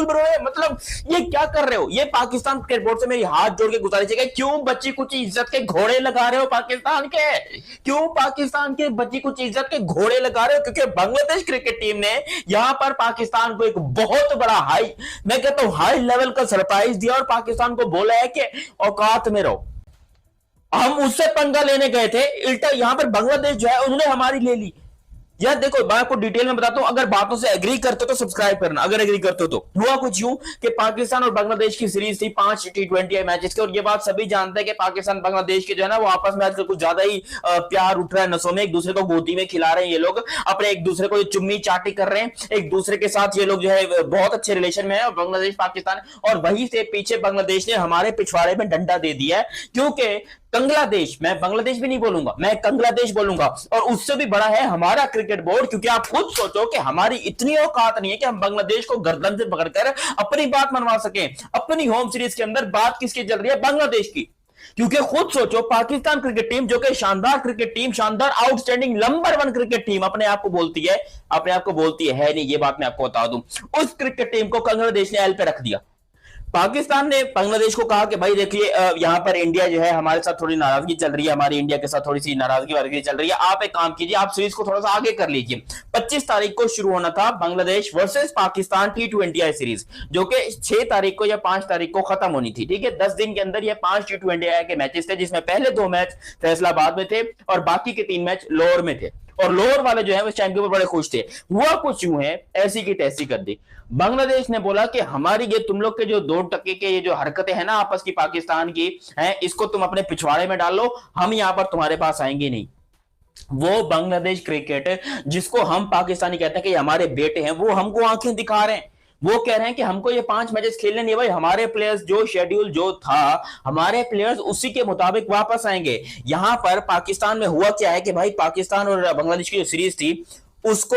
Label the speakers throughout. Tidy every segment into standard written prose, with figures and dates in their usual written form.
Speaker 1: Bro मतलब ये क्या कर रहे हो? ये पाकिस्तान क्रिकेट बोर्ड से मेरी हाथ जोड़ के गुजारिश है कि क्यों बच्ची कुछ इज्जत के घोड़े लगा रहे हो पाकिस्तान के? क्यों पाकिस्तान के बच्ची कुछ इज्जत के घोड़े लगा रहे हो? क्योंकि बांग्लादेश क्रिकेट टीम ने यहां पर पाकिस्तान को एक बहुत बड़ा मैं कहता हूं हाई लेवल का सरप्राइज दिया और पाकिस्तान को बोला है कि औकात में रहो। हम उससे पंगा लेने गए थे, उल्टा यहां पर बांग्लादेश जो है उन्होंने हमारी ले ली। यार देखो मैं आपको डिटेल में बताता हूं, अगर बातों से एग्री करते हो तो सब्सक्राइब करना, अगर एग्री करते हो तो। हुआ कुछ यूं कि पाकिस्तान और बांग्लादेश की सीरीज थी 5 T20 मैचेस की, और ये बात सभी जानते हैं कि पाकिस्तान बांग्लादेश के जो है ना वो आपस में आजकल कुछ ज्यादा ही प्यार उठ रहा है नसों में, एक दूसरे को गोदी में खिला रहे हैं ये लोग, अपने एक दूसरे को चुम्मी चाटी कर रहे हैं, एक दूसरे के साथ ये लोग जो है बहुत अच्छे रिलेशन में है बांग्लादेश पाकिस्तान। और वहीं से पीछे बांग्लादेश ने हमारे पिछवाड़े में डंडा दे दिया है, क्योंकि कंगलादेश, मैं बांग्लादेश भी नहीं बोलूंगा, मैं कंगलादेश बोलूंगा, और उससे भी बड़ा है हमारा क्रिकेट बोर्ड। क्योंकि आप खुद सोचो कि हमारी इतनी औकात नहीं है कि हम बांग्लादेश को गर्दन से पकड़कर अपनी बात मनवा सकें। अपनी होम सीरीज के अंदर बात किसकी चल रही है? बांग्लादेश की। क्योंकि खुद सोचो पाकिस्तान क्रिकेट टीम जो कि शानदार क्रिकेट टीम, शानदार आउटस्टैंडिंग नंबर 1 क्रिकेट टीम अपने आप को बोलती है, अपने आप को बोलती है नहीं, ये बात मैं आपको बता दूं, उस क्रिकेट टीम को बांग्लादेश ने एल पे रख दिया। पाकिस्तान ने बांग्लादेश को कहा कि भाई देखिए यहां पर इंडिया जो है हमारे साथ थोड़ी नाराजगी चल रही है, हमारी इंडिया के साथ थोड़ी सी नाराजगी वाराजगी चल रही है, आप एक काम कीजिए, आप सीरीज को थोड़ा सा आगे कर लीजिए। 25 तारीख को शुरू होना था Bangladesh versus Pakistan T20 series, जो कि 6 तारीख को या 5 तारीख को खत्म होनी थी। ठीक है, 10 दिन के अंदर ये 5 T20 के मैचेस थे, जिसमें पहले 2 मैच फैसलाबाद में थे और बाकी के 3 मैच लाहौर में थे, और लाहौर वाले जो है वो टाइम के ऊपर बड़े खुश थे। हुआ कुछ यूं है, ऐसी की तैसी कर दी। बांग्लादेश ने बोला कि हमारी ये तुम लोग के जो 2 टके के ये जो हरकतें हैं ना आपस की पाकिस्तान की हैं, इसको तुम अपने पिछवाड़े में डाल लो, हम यहां पर तुम्हारे पास आएंगे नहीं। वो बांग्लादेश क्रिकेट जिसको हम पाकिस्तानी कहते हैं कि हमारे बेटे हैं, वो हमको आंखें दिखा रहे हैं। वो कह रहे हैं कि हमको ये 5 मैचेस खेलने नहीं, भाई हमारे प्लेयर्स जो शेड्यूल जो था, हमारे प्लेयर्स उसी के मुताबिक वापस आएंगे। यहां पर पाकिस्तान में हुआ क्या है कि भाई पाकिस्तान और बांग्लादेश की जो सीरीज थी उसको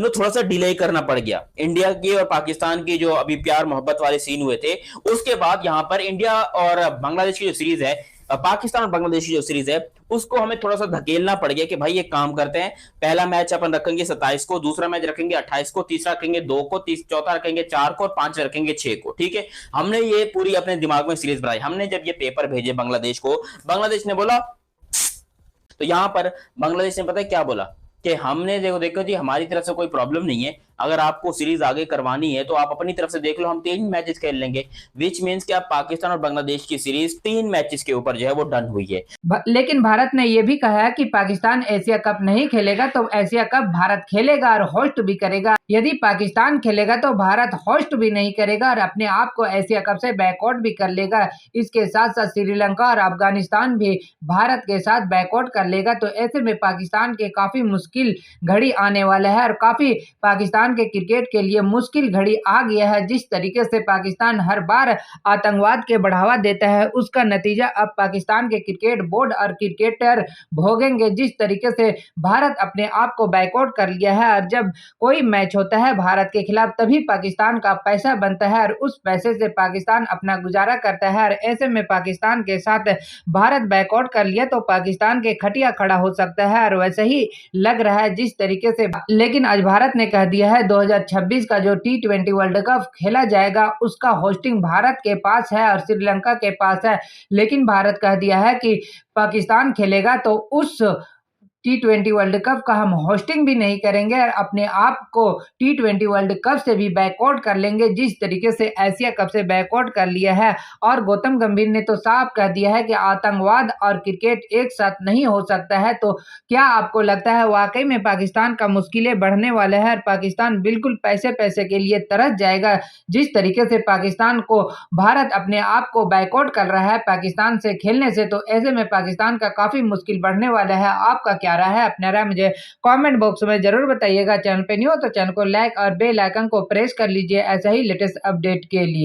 Speaker 1: थोड़ा सा डिले करना पड़ गया। इंडिया की और पाकिस्तान की जो अभी प्यार मोहब्बत वाले सीन हुए थे, उसके बाद यहां पर इंडिया और बांग्लादेश की जो सीरीज है, पाकिस्तान और बांग्लादेश की जो सीरीज है, उसको हमें थोड़ा सा धकेलना पड़ गया कि भाई एक काम करते हैं, पहला मैच अपन रखेंगे 27 को, दूसरा मैच रखेंगे 28 को, तीसरा रखेंगे 2 को, चौथा रखेंगे 4 को, और 5 रखेंगे 6 को। ठीक है, हमने ये पूरी अपने दिमाग में सीरीज बनाई। हमने जब ये पेपर भेजे बांग्लादेश को, बांग्लादेश ने बोला, तो यहां पर बांग्लादेश ने पता है क्या बोला कि हमने देखो देखो जी हमारी तरफ से कोई प्रॉब्लम नहीं है, अगर आपको सीरीज आगे करवानी है तो आप अपनी तरफ से देख लो, हम 3 मैचेस खेल लेंगे। विच मींस कि आप पाकिस्तान और बांग्लादेश की सीरीज 3 मैचेस के ऊपर जो है वो डन हुई है।
Speaker 2: लेकिन भारत ने यह भी कहा है कि पाकिस्तान एशिया कप नहीं खेलेगा तो एशिया कप भारत खेलेगा और होस्ट भी करेगा। यदि पाकिस्तान खेलेगा तो भारत होस्ट भी नहीं करेगा और अपने आप को एशिया कप से बैकआउट भी कर लेगा। इसके साथ साथ श्रीलंका और अफगानिस्तान भी भारत के साथ बैकआउट कर लेगा। तो ऐसे में पाकिस्तान के काफी मुश्किल घड़ी आने वाला है और काफी पाकिस्तान के क्रिकेट के लिए मुश्किल घड़ी आ गया है। जिस तरीके से पाकिस्तान हर बार आतंकवाद के बढ़ावा देता है, उसका नतीजा अब पाकिस्तान के क्रिकेट बोर्ड और क्रिकेटर भोगेंगे। जिस तरीके से भारत अपने आप को बैकआउट कर लिया है और जब कोई मैच होता है भारत के खिलाफ तभी पाकिस्तान का पैसा बनता है और उस पैसे से पाकिस्तान अपना गुजारा करता है। और ऐसे में पाकिस्तान के साथ भारत बैकआउट कर लिया तो पाकिस्तान के खटिया खड़ा हो सकता है, और वैसे ही लग रहा है जिस तरीके से। लेकिन आज भारत ने कह दिया है 2026 का जो T20 वर्ल्ड कप खेला जाएगा उसका होस्टिंग भारत के पास है और श्रीलंका के पास है। लेकिन भारत कह दिया है कि पाकिस्तान खेलेगा तो उस T20 वर्ल्ड कप का हम होस्टिंग भी नहीं करेंगे और अपने आप को T20 वर्ल्ड कप से भी बैकआउट कर लेंगे। जिस तरीके से एशिया कप से बैकआउट कर लिया है। और गौतम गंभीर ने तो साफ कह दिया है कि आतंकवाद और क्रिकेट एक साथ नहीं हो सकता है। तो क्या आपको लगता है वाकई में पाकिस्तान का मुश्किलें बढ़ने वाले हैं और पाकिस्तान बिल्कुल पैसे पैसे के लिए तरस जाएगा? जिस तरीके से पाकिस्तान को भारत अपने आप को बैकआउट कर रहा है पाकिस्तान से खेलने से, तो ऐसे में पाकिस्तान का काफी मुश्किल बढ़ने वाला है। आपका क्या रहा है? अपना राय मुझे कमेंट बॉक्स में जरूर बताइएगा। चैनल पे न्यू हो तो चैनल को लाइक और बेल आइकन को प्रेस कर लीजिए ऐसा ही लेटेस्ट अपडेट के लिए।